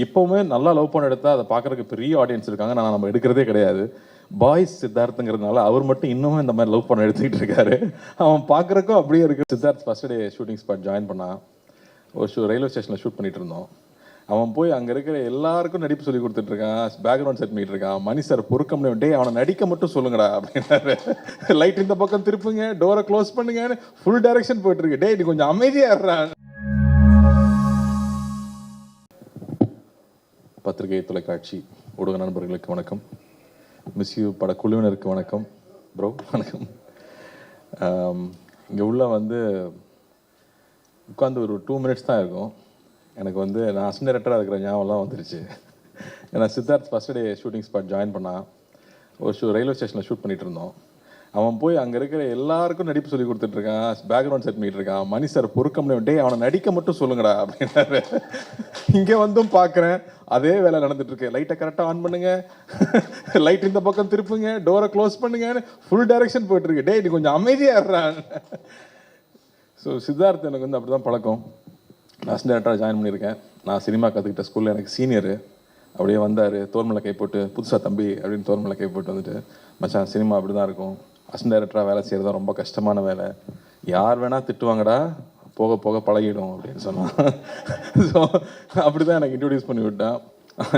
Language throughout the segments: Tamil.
இப்போவுமே நல்லா லவ் பண்ண எடுத்தா அதை பார்க்கறதுக்கு பெரிய ஆடியன்ஸ் இருக்காங்க. நான் நம்ம எடுக்கிறதே கிடையாது. பாய்ஸ் சித்தார்த்துங்கிறதுனால அவர் மட்டும் இன்னமும் இந்த மாதிரி லவ் பண்ண எடுத்துக்கிட்டு இருக்காரு. அவன் பார்க்குறக்கும் அப்படியே இருக்கு. Siddharth first day shooting spot join பண்ணான். ஒரு ரயில்வே ஸ்டேஷனில் ஷூட் பண்ணிட்டு இருந்தோம். அவன் போய் அங்கே இருக்கிற எல்லாருக்கும் நடிப்பு சொல்லி கொடுத்துட்டு இருக்கான். பேக்ரவுண்ட் செட் பண்ணிட்டு இருக்கான். மணி சார் பொறுக்க முடியும், டே அவனை நடிக்க மட்டும் சொல்லுங்கடா அப்படின்னாரு. லைட் இந்த பக்கம் திருப்புங்க, டோரை க்ளோஸ் பண்ணுங்கன்னு ஃபுல் டைரக்ஷன் போயிட்டு இருக்கு. டே நீ கொஞ்சம் அமைதியா இருறான். பத்திரிகை, தொலைக்காட்சி, ஊடக நண்பர்களுக்கு வணக்கம். மிஸ் யூ பட குழுவினருக்கு வணக்கம். ப்ரோ வணக்கம். இங்கே உள்ள உட்காந்து ஒரு 2 மினிட்ஸ் தான் இருக்கும். எனக்கு நான் அசிஸ்டன்ட் டைரக்டராக இருக்கிற ஞாபகம்லாம் வந்துருச்சு. ஏன்னா Siddharth first day shooting spot join பண்ணான். ஒரு ரயில்வே ஸ்டேஷனில் ஷூட் பண்ணிட்டு இருந்தோம். அவன் போய் அங்கே இருக்கிற எல்லாருக்கும் நடிப்பு சொல்லி கொடுத்துட்டு இருக்கான். பேக்ரவுண்ட் செட் பண்ணிட்டு இருக்கான். மணி சார் பொறுக்க முடியும், டே அவனை நடிக்க மட்டும் சொல்லுங்கடா அப்படின்னாரு. இங்கே பார்க்குறேன் அதே வேலை நடந்துட்டு இருக்கு. லைட்டை கரெக்டாக ஆன் பண்ணுங்க, லைட் இந்த பக்கம் திருப்புங்க, டோரை க்ளோஸ் பண்ணுங்கன்னு ஃபுல் டைரக்ஷன் போயிட்டு இருக்கு. டே நீ கொஞ்சம் அமைதியா இருறான். ஸோ சித்தார்த் எனக்கு அப்படி தான் பழக்கம். நான் அசிஸ்டன்ட் டைரக்டராக ஜாயின் பண்ணியிருக்கேன். நான் சினிமா கற்றுக்கிட்ட ஸ்கூலில் எனக்கு சீனியரு. அப்படியே வந்தார், தோர்மலை கை போட்டு, புதுசாக தம்பி அப்படின்னு தோர்மலை கை போட்டு வந்துட்டு, மச்சான் சினிமா அப்படி தான் இருக்கும், அசிஸ்டன்ட் டைரக்டராக வேலை செய்கிறது தான் ரொம்ப கஷ்டமான வேலை, யார் வேணால் திட்டுவாங்கடா, போக போக பழகிடும் அப்படின்னு சொன்னான். ஸோ அப்படி தான் எனக்கு இன்ட்ரடியூஸ் பண்ணி விட்டான்.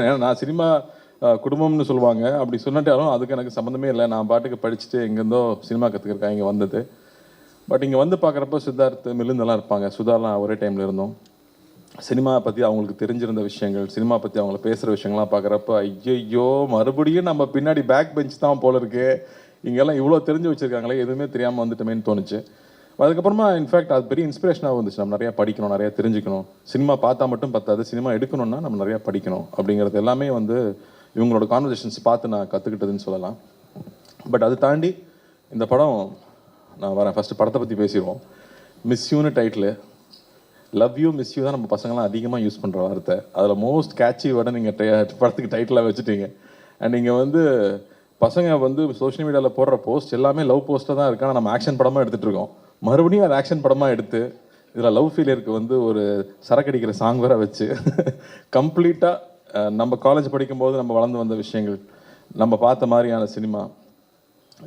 ஏன்னா நான் சினிமா குடும்பம்னு சொல்லுவாங்க, அப்படி சொன்னாட்டாலும் அதுக்கு எனக்கு சம்மந்தமே இல்லை. நான் பாட்டுக்கு படிச்சுட்டு எங்கேருந்தோ சினிமா கற்றுக்கிறக்காக இங்கே வந்தது. பட் இங்கே பார்க்குறப்போ சித்தார்த் மில்லுந்தெல்லாம் இருப்பாங்க, சுதாலாம் ஒரே டைமில் இருந்தோம். சினிமா பற்றி அவங்களுக்கு தெரிஞ்சிருந்த விஷயங்கள், சினிமா பற்றி அவங்கள பேசுகிற விஷயங்கள்லாம் பார்க்குறப்ப ஐயோ மறுபடியும் நம்ம பின்னாடி பேக் பெஞ்ச் தான் போல இருக்கு, இங்கெல்லாம் இவ்வளோ தெரிஞ்சு வச்சுருக்காங்களே, எதுவுமே தெரியாமல் வந்துட்டோமேன்னு தோணுச்சு. அதுக்கப்புறமா இன்ஃபேக்ட் அது பெரிய இன்ஸ்பிரேஷனாக வந்துச்சு. நம்ம நிறையா படிக்கணும், நிறையா தெரிஞ்சுக்கணும். சினிமா பார்த்தா மட்டும் பத்தாது, சினிமா எடுக்கணும்னா நம்ம நிறையா படிக்கணும் அப்படிங்கிறது எல்லாமே இவங்களோட கான்வர்சேஷன்ஸ் பார்த்து நான் கற்றுக்கிட்டதுன்னு சொல்லலாம். பட் அது தாண்டி இந்த படம் நான் வரேன். ஃபஸ்ட்டு படத்தை பற்றி பேசிடுவோம். மிஸ் யூன்னு title. Love you miss you தான் நம்ம பசங்களாம் அதிகமாக யூஸ் பண்ணுற வார்த்தை. அதில் மோஸ்ட் கேட்சி வேர்டை நீங்கள் படத்துக்கு டைட்டிலாக வச்சுட்டீங்க. அண்ட் நீங்கள் பசங்க சோஷியல் மீடியாவில் போடுற போஸ்ட் எல்லாமே லவ் போஸ்ட்டாக தான் இருக்கு. ஆனால் நம்ம ஆக்ஷன் படமாக எடுத்துகிட்டு இருக்கோம். மறுபடியும் அது ஆக்ஷன் படமாக எடுத்து இதில் லவ் ஃபீலியருக்கு ஒரு சரக்கடிக்கிற சாங் வேற வச்சு கம்ப்ளீட்டாக நம்ம காலேஜ் படிக்கும்போது நம்ம வளர்ந்து வந்த விஷயங்கள், நம்ம பார்த்த மாதிரியான சினிமா.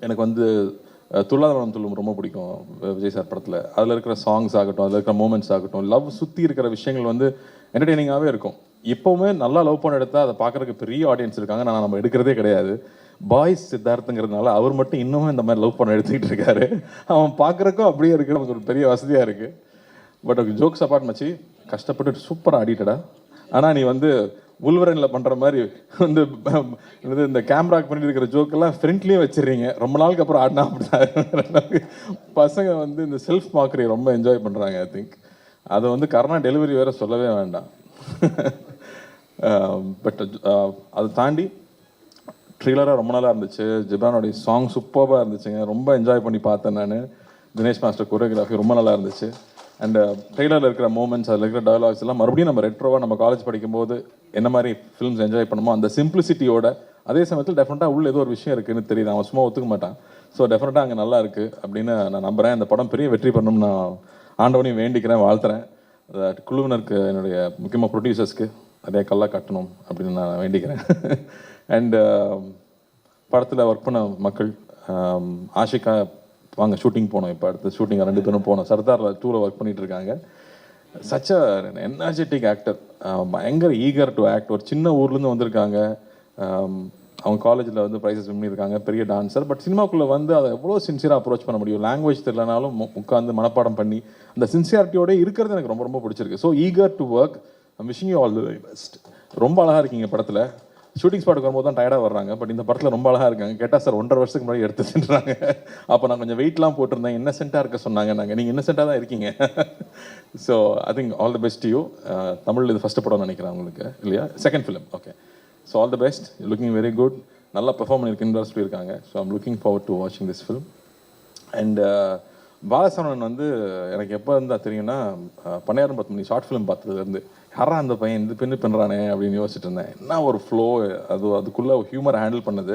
எனக்கு துள்ளாதவனம் துள்ளும் ரொம்ப பிடிக்கும் விஜய் சார் படத்தில். அதில் இருக்கிற சாங்ஸ் ஆகட்டும், அதில் இருக்கிற மூமெண்ட்ஸ் ஆகட்டும், லவ் சுற்றி இருக்கிற விஷயங்கள் என்டர்டெய்னிங்காகவே இருக்கும். இப்போவுமே நல்லா லவ் பண்ண எடுத்தால் அதை பார்க்குறதுக்கு பெரிய ஆடியன்ஸ் இருக்காங்க. நான் நம்ம எடுக்கிறதே கிடையாது. பாய்ஸ் சித்தார்த்துங்கிறதுனால அவர் மட்டும் இன்னமும் இந்த மாதிரி லவ் பண்ண எடுத்துக்கிட்டு இருக்காரு. அவன் பார்க்குறக்கும் அப்படியே இருக்கு. நமக்கு ஒரு பெரிய வசதியாக இருக்குது. பட் ஜோக்ஸ் அப்பார்ட் மச்சி, கஷ்டப்பட்டு சூப்பராக ஆடிட்டடா. ஆனால் நீ உல்வரனில் பண்ணுற மாதிரி இந்த கேமராக்கு பண்ணிட்டு இருக்கிற ஜோக்கெல்லாம் ஃப்ரண்ட்லேயே வச்சிடுறீங்க. ரொம்ப நாளுக்கு அப்புறம் ஆடினா அப்படிதான். பசங்க இந்த செல்ஃப் மார்க்கரை ரொம்ப என்ஜாய் பண்ணுறாங்க. ஐ திங்க் அதை கரோனா டெலிவரி வேறு சொல்லவே வேண்டாம். பட் அதை தாண்டி ட்ரெய்லராக ரொம்ப நல்லா இருந்துச்சு. ஜிப்ரானோடைய சாங் சூப்பராக இருந்துச்சுங்க. ரொம்ப என்ஜாய் பண்ணி பார்த்தேன் நான். தினேஷ் மாஸ்டர் கொரியோகிராஃபி ரொம்ப நல்லா இருந்துச்சு. அண்ட் ட்ரெய்லரில் இருக்கிற மூமெண்ட்ஸ், அதில் இருக்கிற டயலாக்ஸ் எல்லாம் மறுபடியும் நம்ம ரெட்ரோவாக நம்ம காலேஜ் படிக்கும்போது என்ன மாதிரி ஃபிலிம்ஸ் என்ஜாய் பண்ணுமோ அந்த சிம்பிளிசிட்டியோட, அதே சமயத்தில் டெஃபினட்டாக உள்ள ஏதோ ஒரு விஷயம் இருக்குன்னு தெரியுது. அவன் சும்மா ஒத்துக்க மாட்டான். ஸோ டெஃபினட்டாக அங்கே நல்லா இருக்குது அப்படின்னு நான் நம்புகிறேன். இந்த படம் பெரிய வெற்றி பண்ணணும்னு நான் ஆண்டவனையும் வேண்டிக்கிறேன், வாழ்த்துறேன். குழுவினருக்கு, என்னுடைய முக்கியமாக ப்ரொடியூசர்ஸ்க்கு நிறைய கல்லாக கட்டணும் அப்படின்னு நான் வேண்டிக்கிறேன். அண்ட் படத்தில் ஒர்க் பண்ண மக்கள், ஆஷிகா வாங்க ஷூட்டிங் போனோம். இப்போ அடுத்து ஷூட்டிங் 2 பேரும் போனோம். சர்தாரில் 2ல் ஒர்க் பண்ணிட்டு இருக்காங்க. சச் அ எனர்ஜெட்டிக் ஆக்டர், பயங்கர ஈகர் டு ஆக்ட். ஒரு சின்ன ஊர்லேருந்து வந்திருக்காங்க. அவங்க காலேஜில் ப்ரைஸஸ் வின் பண்ணியிருக்காங்க. பெரிய டான்ஸர். பட் சினிமாக்குள்ளே அதை எவ்வளோ சின்சியராக அப்ரோச் பண்ண முடியும். லாங்குவேஜ் தெரியலனாலும் உட்காந்து மனப்பாடம் பண்ணி அந்த சின்சியாரிட்டியோட இருக்கிறது எனக்கு ரொம்ப ரொம்ப பிடிச்சிருக்கு. So eager to work. I'm wishing you all the very best. ரொம்ப அழகாக இருக்கீங்க படத்தில். ஷூட்டிங் ஸ்பாட்டுக்கு வரும்போது தான் டயர்டாக வர்றாங்க. பட் இந்த படத்தில் ரொம்ப அழகாக இருக்காங்க. கேட்டால் சார் 1.5 வருஷத்துக்கு முன்னாடி எடுத்துட்டுறாங்க. அப்போ நான் கொஞ்சம் வெயிட்லாம் போட்டிருந்தேன். இன்னசென்ட்டாக இருக்க சொன்னாங்க. நீங்கள் இன்னசென்ட்டாக தான் இருக்கீங்க. So I think all the best you. Tamil இது ஃபஸ்ட்டு படம் நினைக்கிறேன் உங்களுக்கு, இல்லையா? Second film. Okay. So all the best. Looking very good. நல்லா பெர்ஃபார்ம் பண்ணியிருக்குன்னு சொல்லியிருக்காங்க. So I'm looking forward to வாட்சிங் திஸ் ஃபிலிம். அண்ட் பாலசரவணன் எனக்கு எப்போ இருந்தால் தெரியும்னா, பண்ணையாரம் 10 மணி ஷார்ட் ஃபிலிம் பார்த்ததுலேருந்து யாரா அந்த பையன் இந்த பெண்ணு பண்ணுறானே அப்படின்னு யோசிச்சுட்டு இருந்தேன். என்ன ஒரு ஃப்ளோ, அதுக்குள்ளே ஹியூமரை ஹேண்டில் பண்ணது.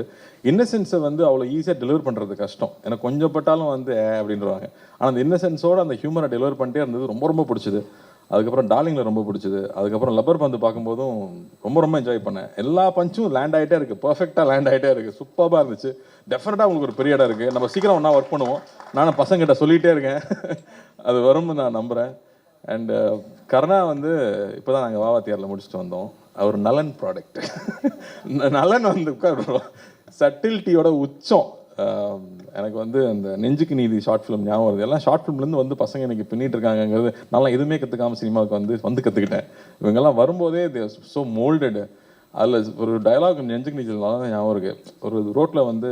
இன்னசென்ஸை அவ்வளோ ஈஸியாக டெலிவர் பண்ணுறது கஷ்டம். எனக்கு கொஞ்சம் பட்டாலும் அப்படின்றவாங்க. ஆனால் அந்த இன்னசென்ஸோடு அந்த ஹியூமரை டெலிவர் பண்ணிட்டே இருந்தது ரொம்ப ரொம்ப பிடிச்சது. அதுக்கப்புறம் டார்லிங்கில் ரொம்ப பிடிச்சது. அதுக்கப்புறம் லப்பர் பந்து பார்க்கும்போதும் ரொம்ப என்ஜாய் பண்ணேன். எல்லா பஞ்சும் லேண்ட் ஆகிட்டே இருக்குது, பர்ஃபெக்டாக லேண்ட் ஆகிட்டே இருக்குது, சூப்பராக இருந்துச்சு. டெஃபினட்டாக உங்களுக்கு ஒரு பெரிய இடம் இருக்குது. நம்ம சீக்கிரம் ஒன்றா ஒர்க் பண்ணுவோம். நானும் பசங்கிட்ட சொல்லிகிட்டே இருக்கேன், அது வரும்னு நான் நம்புகிறேன். அண்டு கருணா வந்து இப்போ தான் நாங்கள் வாவாத்தியாரில் முடிச்சுட்டு வந்தோம். அவர் நலன் ப்ராடக்ட். நலன் வந்து சட்டில்ட்டியோட உச்சம். எனக்கு வந்து அந்த நெஞ்சுக்கு நீதி ஷார்ட் ஃபிலிம் ஞாபகம் வருது. எல்லாம் ஷார்ட் ஃபிலிம்லேருந்து வந்து பசங்க எனக்கு பின்னிட்டு இருக்காங்கிறது நல்லா எதுவுமே கற்றுக்காமல் சினிமாவுக்கு வந்து கற்றுக்கிட்டேன். இவங்கெல்லாம் வரும்போதே ஸோ மோல்டடு. அதில் ஒரு டயலாக் நெஞ்சுக்கு நீச்சல் நல்லா தான் ஞாபகம் இருக்குது. ஒரு ரோட்டில் வந்து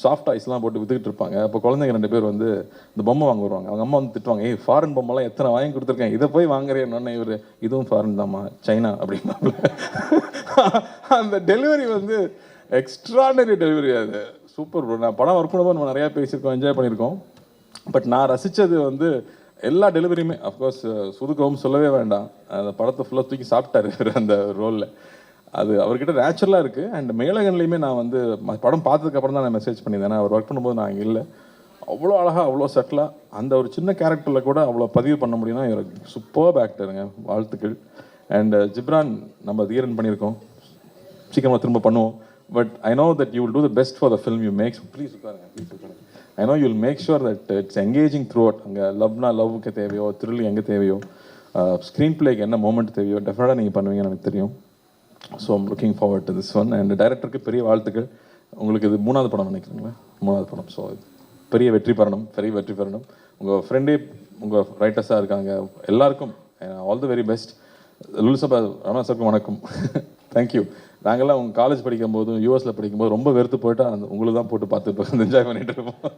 சாஃப்ட் ஐஸ்லாம் போட்டு விற்றுக்கிட்டு இருப்பாங்க. அப்போ குழந்தைங்க 2 பேர் வந்து இந்த பொம்மை வாங்க வருவாங்க. அவங்க அம்மா வந்து திட்டுவாங்க, ஏய் ஃபாரின் பொம்மைலாம் எத்தனை வாங்கி கொடுத்துருக்கேன், இதை போய் வாங்குறேன்னு. இவர் இதுவும் ஃபாரின் தாம்மா, சைனா அப்படின்னா. அந்த டெலிவரி வந்து எக்ஸ்ட்ராடனரி டெலிவரி. அது சூப்பர் ப்ரோ. நான் படம் ஒர்க் பண்ணும்போது நம்ம நிறையா பேசியிருக்கோம், என்ஜாய் பண்ணியிருக்கோம். பட் நான் ரசித்தது வந்து எல்லா டெலிவரியுமே. அஃப்கோர்ஸ் சுதுக்கவும் சொல்லவே வேண்டாம், அந்த படத்தை ஃபுல்லாக தூக்கி சாப்பிட்டாரு அந்த ரோலில். அது அவர்கிட்ட நேச்சுரலாக இருக்குது. அண்ட் மேலகன்லேயுமே நான் வந்து படம் பார்த்ததுக்கப்புறம் தான் நான் மெசேஜ் பண்ணியிருந்தேன். அவர் ஒர்க் பண்ணும்போது நான் இங்கே இல்லை. அவ்வளோ அழகாக, அவ்வளோ சட்டிலாக அந்த ஒரு சின்ன கேரக்டரில் கூட அவ்வளோ பதிவு பண்ண முடியும்னா இவர் சூப்பர் ஆக்டருங்க. வாழ்த்துக்கள். அண்ட் ஜிப்ரான் நம்ம தீரன் பண்ணியிருக்கோம், சீக்கிரமாக திரும்ப பண்ணுவோம். But I know that you will do the best for the film you makes. Please உட்காருங்க, ப்ளீஸ் உட்காருங்க. I know you will make sure that it's engaging throughout. அங்கே லவ்னா லவ்வுக்கு தேவையோ, த்ரில் எங்கே தேவையோ, ஸ்க்ரீன் பிளேக்கு என்ன மூமெண்ட் தேவையோ டெஃபினட்டாக நீங்கள் பண்ணுவீங்கன்னு எனக்கு தெரியும். So I'm looking forward to this one. And டைரக்டருக்கு பெரிய வாழ்த்துக்கள். உங்களுக்கு இது 3வது படம் நினைக்கிறீங்களா? 3வது படம். ஸோ பெரிய வெற்றி பெறணும், பெரிய வெற்றி பெறணும். உங்கள் ஃப்ரெண்டே உங்கள் ரைட்டர்ஸாக இருக்காங்க, எல்லாருக்கும் ஆல் தி வெரி பெஸ்ட். லுலுசபா ரமணா சாருக்கு வணக்கம். தேங்க்யூ. நாங்கள்லாம் உங்கள் காலேஜ் படிக்கும்போது, யூஎஸில் படிக்கும்போது ரொம்ப வெறுத்து போயிட்டா அந்த உங்களுக்கு தான் போட்டு பார்த்து என்ஜாய் பண்ணிட்டு இருப்போம்.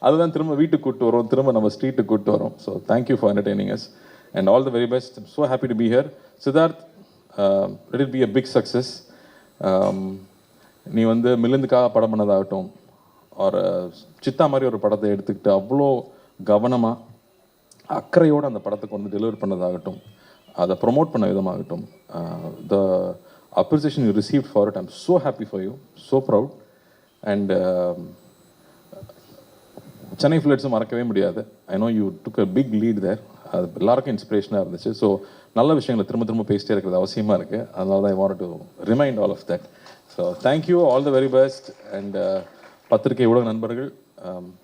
அதுதான் திரும்ப வீட்டுக்கு கூப்பிட்டு வரோம், திரும்ப நம்ம ஸ்ட்ரீட்டுக்கு கூப்பிட்டு வரோம். So thank you for entertaining us and all the very best. I'm so happy to be here. Siddharth, let it be a big success. நீ வந்து மில்லுந்துக்காக படம் பண்ணதாகட்டும், ஒரு சித்தா மாதிரி ஒரு படத்தை எடுத்துக்கிட்டு அவ்வளோ கவனமாக அக்கறையோடு அந்த படத்தை கொண்டு டெலிவர் பண்ணதாகட்டும், அதை ப்ரொமோட் பண்ண விதமாகட்டும், த appreciation you received for it, I'm so happy for you, so proud. And Chennai ஃப்ளட்ஸும் மறக்கவே முடியாது. I know you took a big lead there. அது எல்லாருக்கும் இன்ஸ்பிரேஷனாக இருந்துச்சு. ஸோ நல்ல விஷயங்களை திரும்ப பேசிட்டே இருக்கிறது அவசியமாக இருக்குது. அதனால தான் I want to remind all of that. So thank you, all the very best. And பத்திரிகை ஊடக நண்பர்கள்,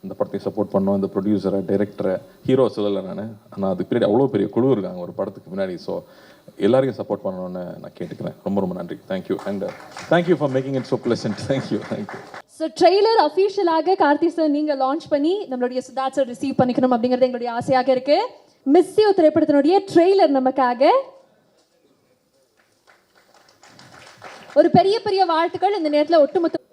இந்த படத்தை சப்போர்ட் பண்ணோம். இந்த ப்ரொடியூசரை, டைரக்டரை, ஹீரோ சொல்லலை நான், ஆனால் அதுக்கு பின்னாடி அவ்வளோ பெரிய குழு இருக்காங்க ஒரு படத்துக்கு முன்னாடி. ஸோ எல்லாரையும் சப்போர்ட் பண்ணணும்னு நான் கேட்டுக்கிறேன். ரொம்ப நன்றி. Thank you. And thank you for making it so pleasant. Thank you. So trailer அஃபீஷியலாக கார்த்தி சார் நீங்கள் லான்ச் பண்ணி நம்மளுடைய சித்தார்த் சார் ரிசீவ் பண்ணிக்கணும் அப்படிங்கிறது எங்களுடைய ஆசையாக இருக்கு. மிஸ் யூ திரைப்படத்தினுடைய ட்ரெய்லர் நமக்காக ஒரு பெரிய வாழ்த்துக்கள். இந்த நேரத்தில் ஒட்டுமொத்த